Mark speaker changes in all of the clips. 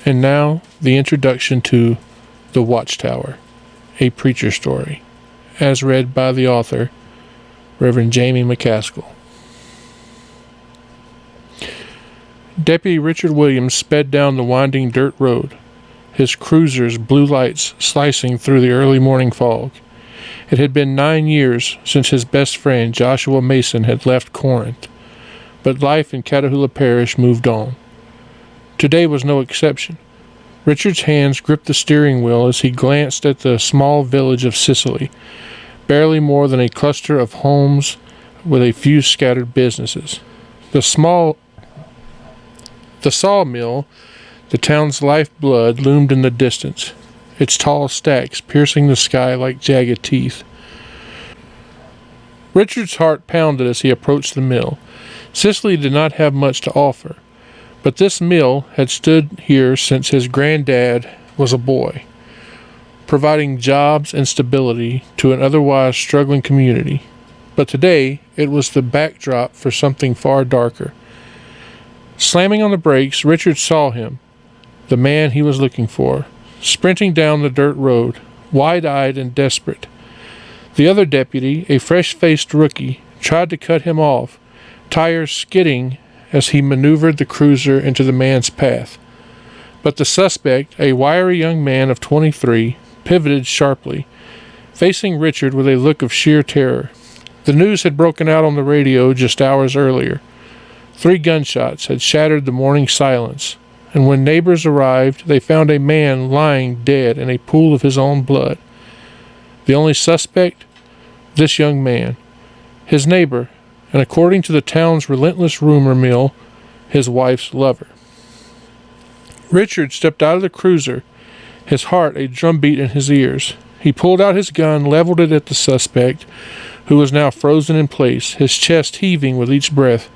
Speaker 1: And now, the introduction to The Watchtower, a preacher story, as read by the author, Reverend Jamie McCaskill. Deputy Richard Williams sped down the winding dirt road, his cruiser's blue lights slicing through the early morning fog. It had been 9 years since his best friend Joshua Mason had left Corinth, but life in Catahoula Parish moved on. Today was no exception. Richard's hands gripped the steering wheel as he glanced at the small village of Sicily, barely more than a cluster of homes with a few scattered businesses. The sawmill, the town's lifeblood, loomed in the distance, its tall stacks piercing the sky like jagged teeth. Richard's heart pounded as he approached the mill. Sicily did not have much to offer, but this mill had stood here since his granddad was a boy, providing jobs and stability to an otherwise struggling community. But today, it was the backdrop for something far darker. Slamming on the brakes, Richard saw him, the man he was looking for, sprinting down the dirt road, wide-eyed and desperate. The other deputy, a fresh-faced rookie, tried to cut him off, tires skidding as he maneuvered the cruiser into the man's path. But the suspect, a wiry young man of 23, pivoted sharply, facing Richard with a look of sheer terror. The news had broken out on the radio just hours earlier. 3 gunshots had shattered the morning silence, and when neighbors arrived, they found a man lying dead in a pool of his own blood. The only suspect? This young man, his neighbor, and according to the town's relentless rumor mill, his wife's lover. Richard stepped out of the cruiser, his heart a drumbeat in his ears. He pulled out his gun, leveled it at the suspect, who was now frozen in place, his chest heaving with each breath.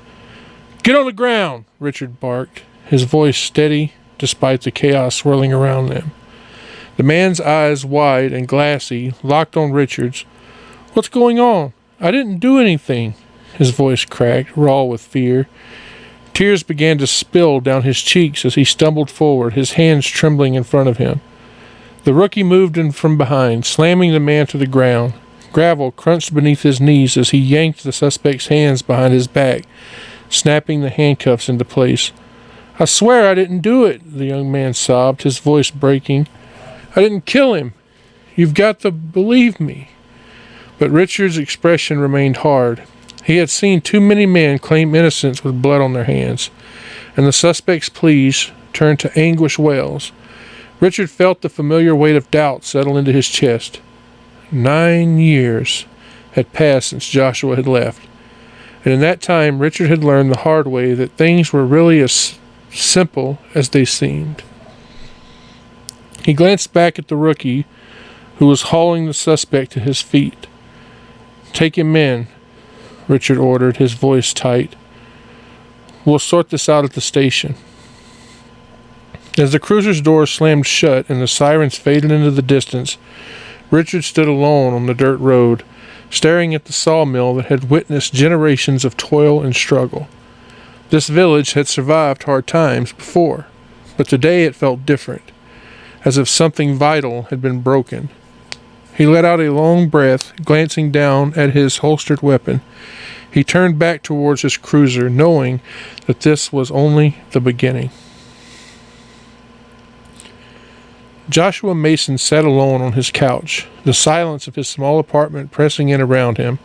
Speaker 1: "Get on the ground!" Richard barked, his voice steady despite the chaos swirling around them. The man's eyes, wide and glassy, locked on Richard's. "What's going on? I didn't do anything." His voice cracked, raw with fear. Tears began to spill down his cheeks as he stumbled forward, his hands trembling in front of him. The rookie moved in from behind, slamming the man to the ground. Gravel crunched beneath his knees as he yanked the suspect's hands behind his back, snapping the handcuffs into place. "I swear I didn't do it," the young man sobbed, his voice breaking. "I didn't kill him. You've got to believe me." But Richard's expression remained hard. He had seen too many men claim innocence with blood on their hands, and the suspect's pleas turned to anguished wails. Richard felt the familiar weight of doubt settle into his chest. 9 years had passed since Joshua had left, and in that time Richard had learned the hard way that things were really as simple as they seemed. He glanced back at the rookie, who was hauling the suspect to his feet. "Take him in," Richard ordered, his voice tight. "We'll sort this out at the station." As the cruiser's door slammed shut and the sirens faded into the distance, Richard stood alone on the dirt road, staring at the sawmill that had witnessed generations of toil and struggle. This village had survived hard times before, but today it felt different, as if something vital had been broken. He let out a long breath, glancing down at his holstered weapon. He turned back towards his cruiser, knowing that this was only the beginning. Joshua Mason sat alone on his couch, the silence of his small apartment pressing in around him.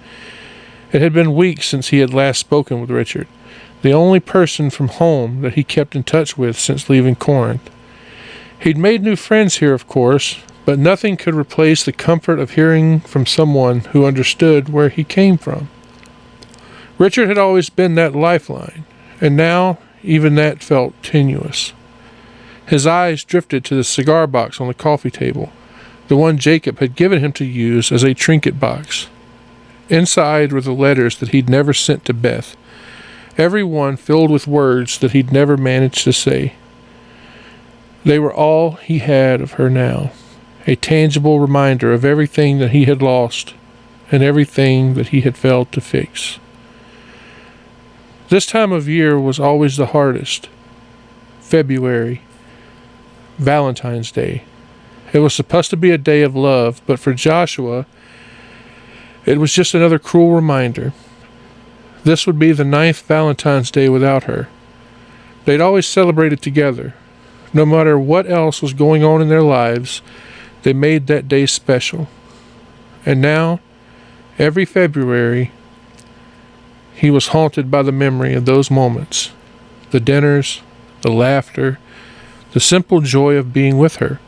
Speaker 1: It had been weeks since he had last spoken with Richard, the only person from home that he kept in touch with since leaving Corinth. He'd made new friends here, of course, but nothing could replace the comfort of hearing from someone who understood where he came from. Richard had always been that lifeline, and now even that felt tenuous. His eyes drifted to the cigar box on the coffee table, the one Jacob had given him to use as a trinket box. Inside were the letters that he'd never sent to Beth, every one filled with words that he'd never managed to say. They were all he had of her now, a tangible reminder of everything that he had lost and everything that he had failed to fix. This time of year was always the hardest. February. Valentine's Day. It was supposed to be a day of love, but for Joshua, it was just another cruel reminder. This would be the 9th Valentine's Day without her. They'd always celebrated together. No matter what else was going on in their lives, they made that day special. And now, every February, he was haunted by the memory of those moments. The dinners, the laughter, the simple joy of being with her.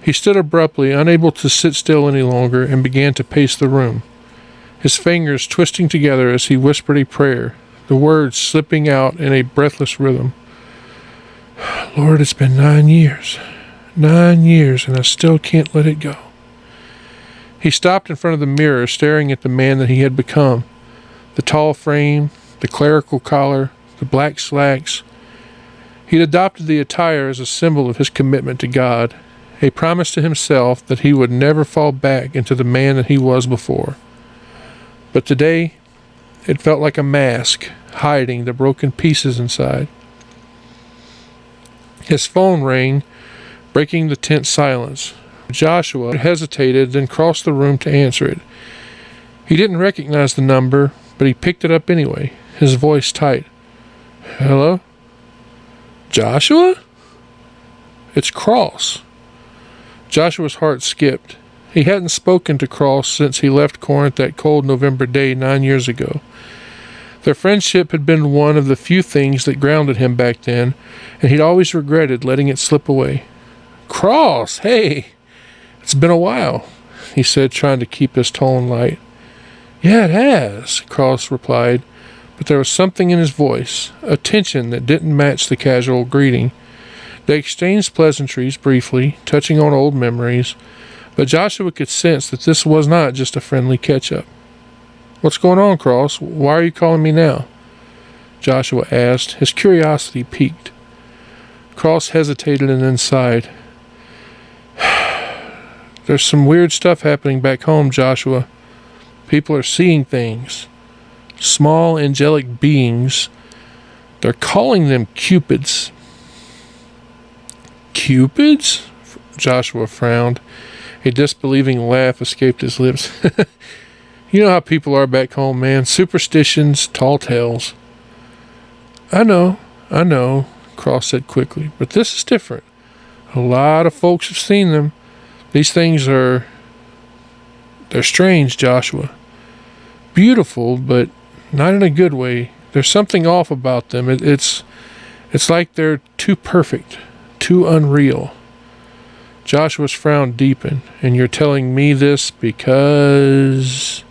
Speaker 1: He stood abruptly, unable to sit still any longer, and began to pace the room, his fingers twisting together as he whispered a prayer, the words slipping out in a breathless rhythm. Lord, it's been 9 years. 9 years, and I still can't let it go. He stopped in front of the mirror, staring at the man that he had become. The tall frame, the clerical collar, the black slacks. He'd adopted the attire as a symbol of his commitment to God, a promise to himself that he would never fall back into the man that he was before. But today, it felt like a mask, hiding the broken pieces inside. His phone rang, breaking the tense silence. Joshua hesitated, then crossed the room to answer it. He didn't recognize the number, but he picked it up anyway, his voice tight. Hello? Joshua? It's Cross. Joshua's heart skipped. He hadn't spoken to Cross since he left Corinth that cold November day 9 years ago. Their friendship had been one of the few things that grounded him back then, and he'd always regretted letting it slip away. Cross, hey, it's been a while, he said, trying to keep his tone light. Yeah, it has, Cross replied, but there was something in his voice, a tension that didn't match the casual greeting. They exchanged pleasantries briefly, touching on old memories, but Joshua could sense that this was not just a friendly catch-up. What's going on, Cross? Why are you calling me now? Joshua asked, his curiosity piqued. Cross hesitated and then sighed. There's some weird stuff happening back home, Joshua. People are seeing things. Small angelic beings. They're calling them cupids. Cupids? Joshua frowned. A disbelieving laugh escaped his lips. You know how people are back home, man. Superstitions, tall tales. I know, Cross said quickly, but this is different. A lot of folks have seen them. These things they're strange, Joshua. Beautiful, but not in a good way. There's something off about them. It's like they're too perfect, too unreal. Joshua's frown deepened. And you're telling me this because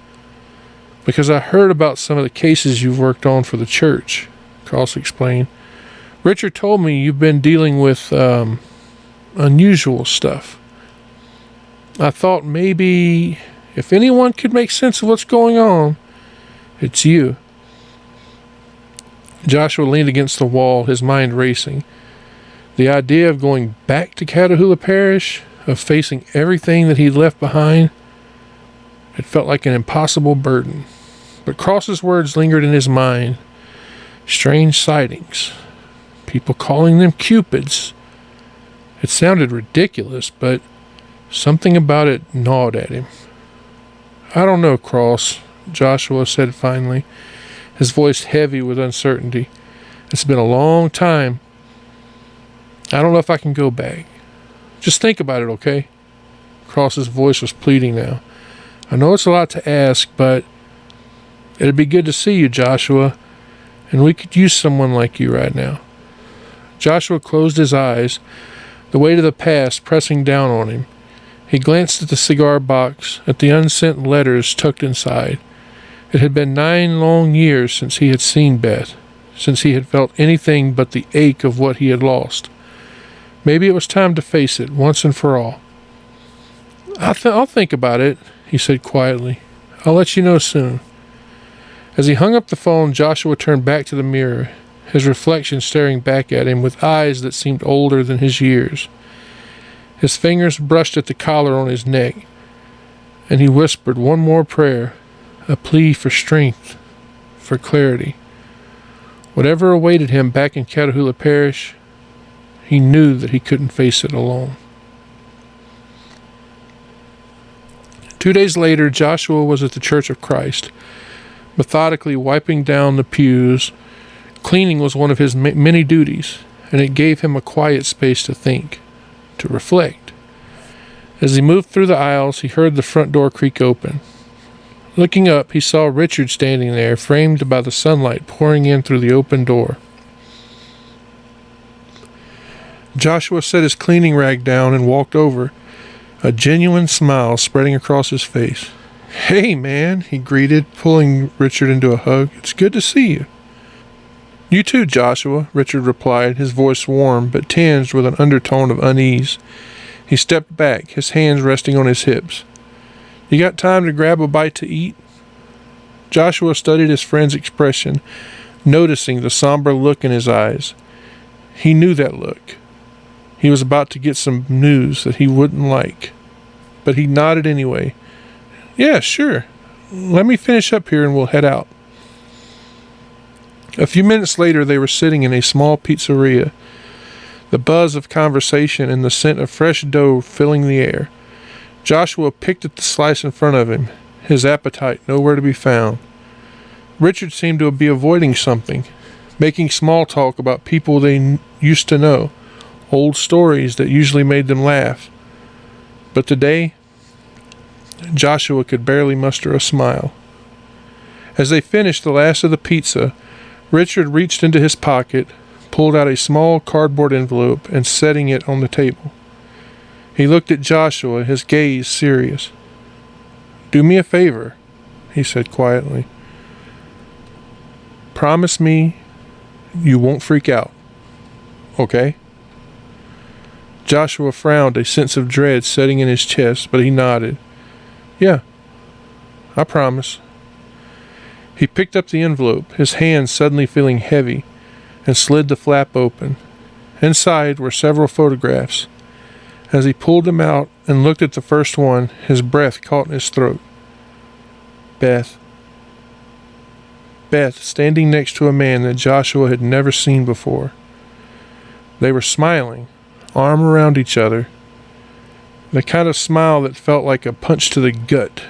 Speaker 1: I heard about some of the cases you've worked on for the church, Cross explained. Richard told me you've been dealing with unusual stuff. I thought maybe if anyone could make sense of what's going on, it's you. Joshua leaned against the wall, his mind racing. The idea of going back to Catahoula Parish, of facing everything that he'd left behind, it felt like an impossible burden. But Cross's words lingered in his mind. Strange sightings. People calling them cupids. It sounded ridiculous, but something about it gnawed at him. I don't know, Cross, Joshua said finally, his voice heavy with uncertainty. It's been a long time. I don't know if I can go back. Just think about it, okay? Cross's voice was pleading now. I know it's a lot to ask, but it'd be good to see you, Joshua, and we could use someone like you right now. Joshua closed his eyes, the weight of the past pressing down on him. He glanced at the cigar box, at the unsent letters tucked inside. It had been 9 long years since he had seen Beth, since he had felt anything but the ache of what he had lost. Maybe it was time to face it once and for all. I'll think about it, he said quietly. I'll let you know soon. As he hung up the phone, Joshua turned back to the mirror, his reflection staring back at him with eyes that seemed older than his years. His fingers brushed at the collar on his neck, and he whispered one more prayer, a plea for strength, for clarity. Whatever awaited him back in Catahoula Parish, He knew that he couldn't face it alone. 2 days later, Joshua was at the Church of Christ, methodically wiping down the pews. Cleaning was one of his many duties, and it gave him a quiet space to think, to reflect. As he moved through the aisles, he heard the front door creak open. Looking up, he saw Richard standing there, framed by the sunlight pouring in through the open door. Joshua set his cleaning rag down and walked over, a genuine smile spreading across his face. "Hey, man," he greeted, pulling Richard into a hug. "It's good to see you." "You too, Joshua," Richard replied, his voice warm but tinged with an undertone of unease. He stepped back, his hands resting on his hips. "You got time to grab a bite to eat?" Joshua studied his friend's expression, noticing the somber look in his eyes. He knew that look. He was about to get some news that he wouldn't like. But he nodded anyway. "Yeah, sure. Let me finish up here and we'll head out." A few minutes later, they were sitting in a small pizzeria, the buzz of conversation and the scent of fresh dough filling the air. Joshua picked at the slice in front of him, his appetite nowhere to be found. Richard seemed to be avoiding something, making small talk about people they used to know, old stories that usually made them laugh. But today, Joshua could barely muster a smile. As they finished the last of the pizza, Richard reached into his pocket, pulled out a small cardboard envelope, and setting it on the table. He looked at Joshua, his gaze serious. "Do me a favor," he said quietly. "Promise me you won't freak out, okay?" Joshua frowned, a sense of dread setting in his chest, but he nodded. "Yeah, I promise." He picked up the envelope, his hand suddenly feeling heavy, and slid the flap open. Inside were several photographs. As he pulled them out and looked at the first one, his breath caught in his throat. Beth. Beth, standing next to a man that Joshua had never seen before. They were smiling, arm around each other, the kind of smile that felt like a punch to the gut.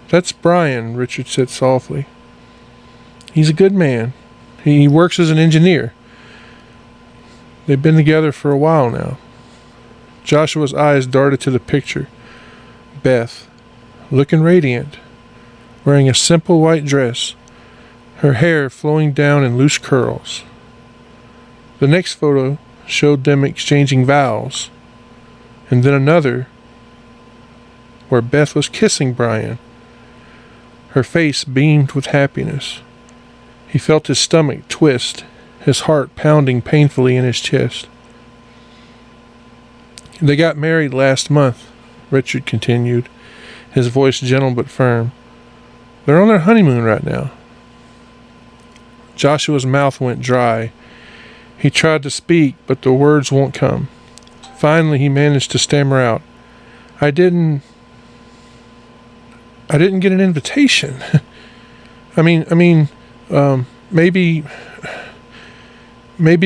Speaker 1: "That's Brian," Richard said softly. "He's a good man. He works as an engineer. They've been together for a while now." Joshua's eyes darted to the picture. Beth, looking radiant, wearing a simple white dress, her hair flowing down in loose curls. The next photo showed them exchanging vows, and then another where Beth was kissing Brian. Her face beamed with happiness. He felt his stomach twist, his heart pounding painfully in his chest. "They got married last month," Richard continued, his voice gentle but firm. "They're on their honeymoon right now." Joshua's mouth went dry. He tried to speak, but the words won't come. Finally, he managed to stammer out, I didn't get an invitation. Maybe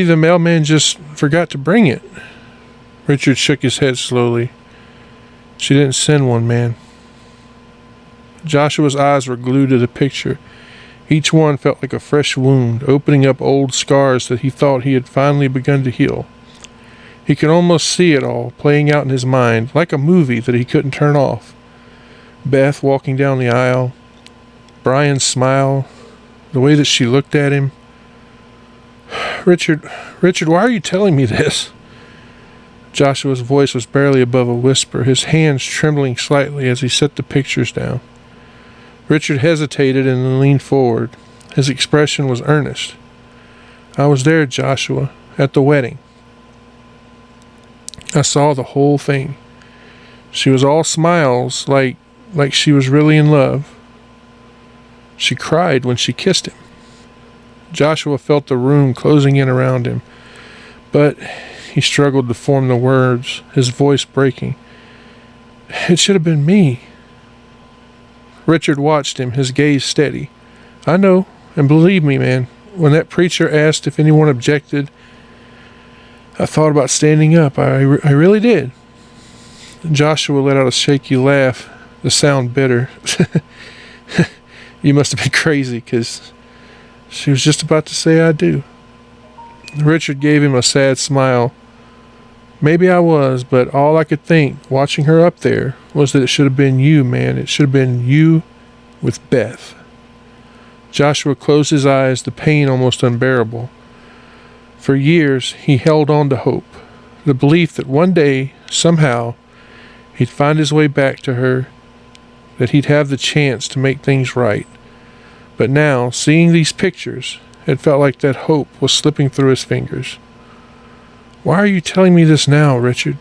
Speaker 1: the mailman just forgot to bring it." Richard shook his head slowly. "She didn't send one, man." Joshua's eyes were glued to the picture. Each one felt like a fresh wound, opening up old scars that he thought he had finally begun to heal. He could almost see it all playing out in his mind, like a movie that he couldn't turn off. Beth walking down the aisle, Brian's smile, the way that she looked at him. Richard, why are you telling me this?" Joshua's voice was barely above a whisper, his hands trembling slightly as he set the pictures down. Richard hesitated and then leaned forward. His expression was earnest. "I was there, Joshua, at the wedding. I saw the whole thing. She was all smiles, like she was really in love. She cried when she kissed him." Joshua felt the room closing in around him, but he struggled to form the words, his voice breaking. "It should have been me." Richard watched him, his gaze steady. "I know, and believe me, man, when that preacher asked if anyone objected, I thought about standing up. I really did. Joshua let out a shaky laugh, the sound bitter. You must have been crazy, because she was just about to say I do. Richard gave him a sad smile. Maybe I was, but all I could think, watching her up there, was that it should have been you, man. It should have been you with Beth. Joshua closed his eyes, the pain almost unbearable. For years, he held on to hope, the belief that one day, somehow, he'd find his way back to her, that he'd have the chance to make things right. But now, seeing these pictures, it felt like that hope was slipping through his fingers. Why are you telling me this now, Richard?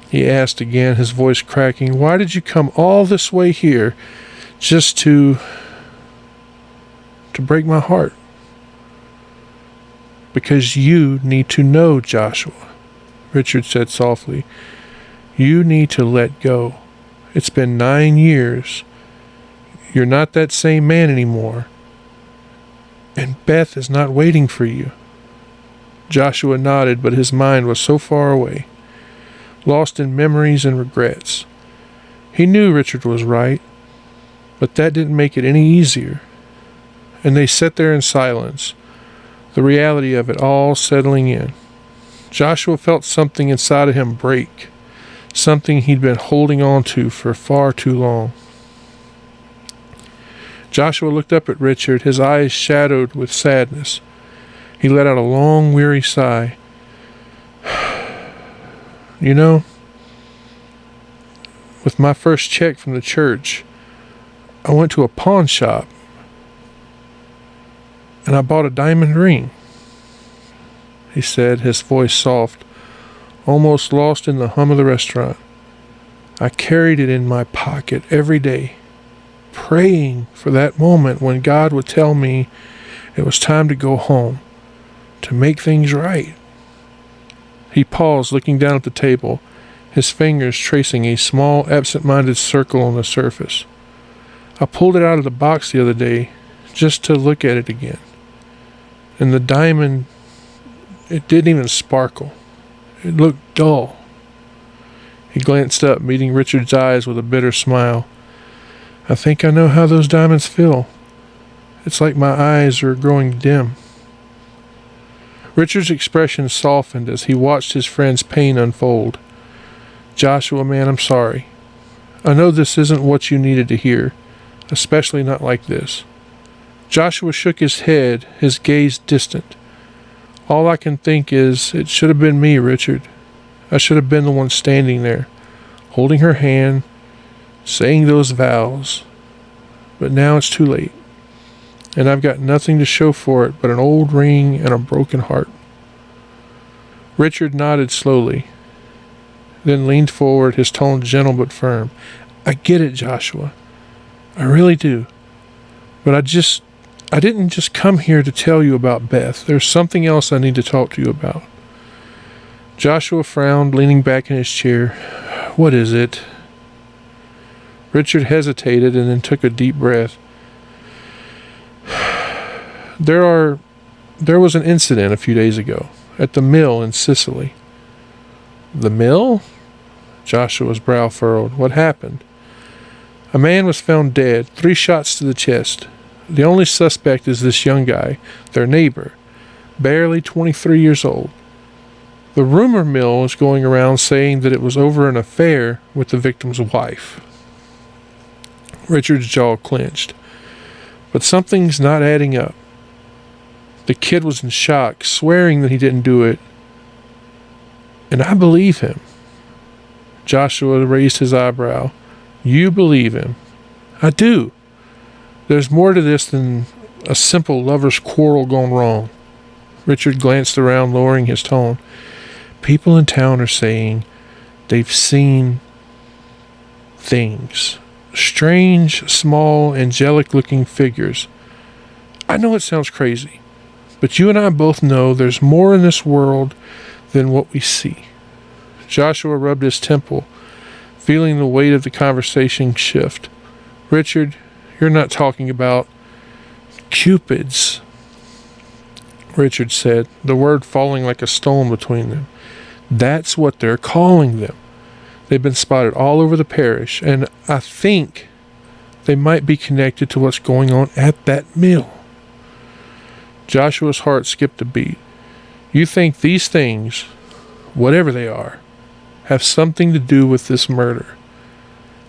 Speaker 1: He asked again, his voice cracking. Why did you come all this way here just to break my heart? Because you need to know, Joshua, Richard said softly. You need to let go. It's been 9 years. You're not that same man anymore. And Beth is not waiting for you. Joshua nodded, but his mind was so far away, lost in memories and regrets. He knew Richard was right, but that didn't make it any easier. And they sat there in silence, the reality of it all settling in. Joshua felt something inside of him break, something he'd been holding on to for far too long. Joshua looked up at Richard, his eyes shadowed with sadness. He let out a long, weary sigh. You know, with my first check from the church, I went to a pawn shop and I bought a diamond ring, he said, his voice soft, almost lost in the hum of the restaurant. I carried it in my pocket every day, praying for that moment when God would tell me it was time to go home, to make things right. He paused, looking down at the table, his fingers tracing a small, absent-minded circle on the surface. I pulled it out of the box the other day just to look at it again. And the diamond, it didn't even sparkle. It looked dull. He glanced up, meeting Richard's eyes with a bitter smile. I think I know how those diamonds feel. It's like my eyes are growing dim. Richard's expression softened as he watched his friend's pain unfold. Joshua, man, I'm sorry. I know this isn't what you needed to hear, especially not like this. Joshua shook his head, his gaze distant. All I can think is, it should have been me, Richard. I should have been the one standing there, holding her hand, saying those vows. But now it's too late, and I've got nothing to show for it but an old ring and a broken heart. Richard nodded slowly, then leaned forward, his tone gentle but firm. I get it, Joshua. I really do. But I didn't just come here to tell you about Beth. There's something else I need to talk to you about. Joshua frowned, leaning back in his chair. What is it? Richard hesitated and then took a deep breath. There was an incident a few days ago at the mill in Sicily. The mill? Joshua's brow furrowed. What happened? A man was found dead, 3 shots to the chest. The only suspect is this young guy, their neighbor, barely 23 years old. The rumor mill is going around saying that it was over an affair with the victim's wife. Richard's jaw clenched. But something's not adding up. The kid was in shock, swearing that he didn't do it. And I believe him. Joshua raised his eyebrow. You believe him? I do. There's more to this than a simple lover's quarrel gone wrong. Richard glanced around, lowering his tone. People in town are saying they've seen things. Strange, small, angelic-looking figures. I know it sounds crazy, but you and I both know there's more in this world than what we see. Joshua rubbed his temple, feeling the weight of the conversation shift. Richard, you're not talking about Cupids. Richard said, the word falling like a stone between them. That's what they're calling them. They've been spotted all over the parish, and I think they might be connected to what's going on at that mill. Joshua's heart skipped a beat. You think these things, whatever they are, have something to do with this murder?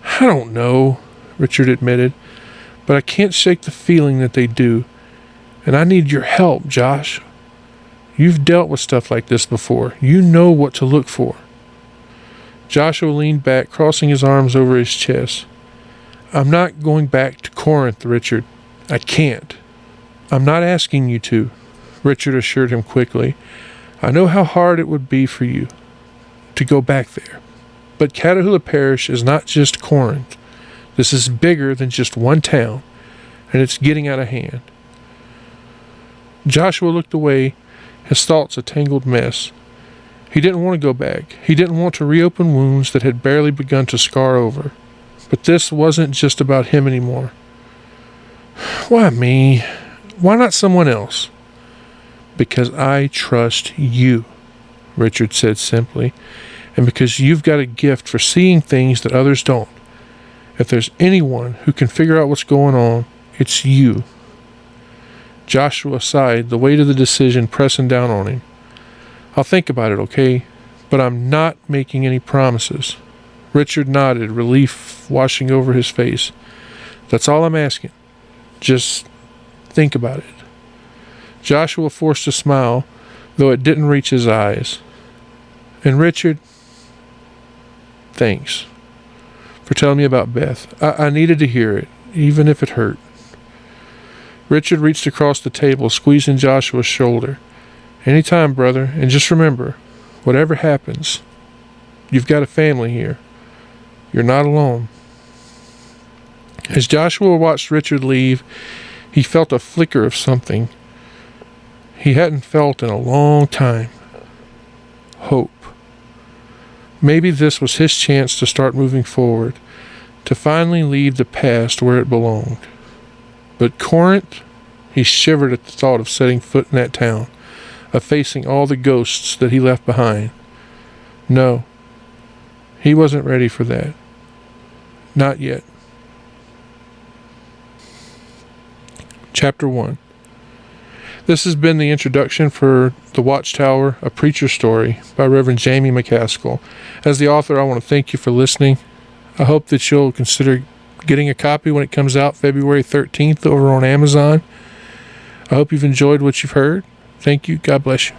Speaker 1: I don't know, Richard admitted, but I can't shake the feeling that they do. And I need your help, Josh. You've dealt with stuff like this before. You know what to look for. Joshua leaned back, crossing his arms over his chest. I'm not going back to Corinth, Richard. I can't. I'm not asking you to, Richard assured him quickly. I know how hard it would be for you to go back there. But Catahoula Parish is not just Corinth. This is bigger than just one town, and it's getting out of hand. Joshua looked away, his thoughts a tangled mess. He didn't want to go back. He didn't want to reopen wounds that had barely begun to scar over. But this wasn't just about him anymore. Why me? Why not someone else? Because I trust you, Richard said simply, and because you've got a gift for seeing things that others don't. If there's anyone who can figure out what's going on, it's you. Joshua sighed, the weight of the decision pressing down on him. I'll think about it, okay? But I'm not making any promises. Richard nodded, relief washing over his face. That's all I'm asking. Just think about it. Joshua forced a smile, though it didn't reach his eyes. And Richard, thanks for telling me about Beth. I needed to hear it, even if it hurt. Richard reached across the table, squeezing Joshua's shoulder. Anytime, brother, and just remember, whatever happens, you've got a family here. You're not alone. As Joshua watched Richard leave, he felt a flicker of something he hadn't felt in a long time. Hope. Maybe this was his chance to start moving forward, to finally leave the past where it belonged. But Corinth, he shivered at the thought of setting foot in that town, of facing all the ghosts that he left behind. No, he wasn't ready for that. Not yet. Chapter 1. This has been the introduction for The Watchtower, a preacher story by Reverend Jamie McCaskill. As the author, I want to thank you for listening. I hope that you'll consider getting a copy when it comes out February 13th over on Amazon. I hope you've enjoyed what you've heard. Thank you. God bless you.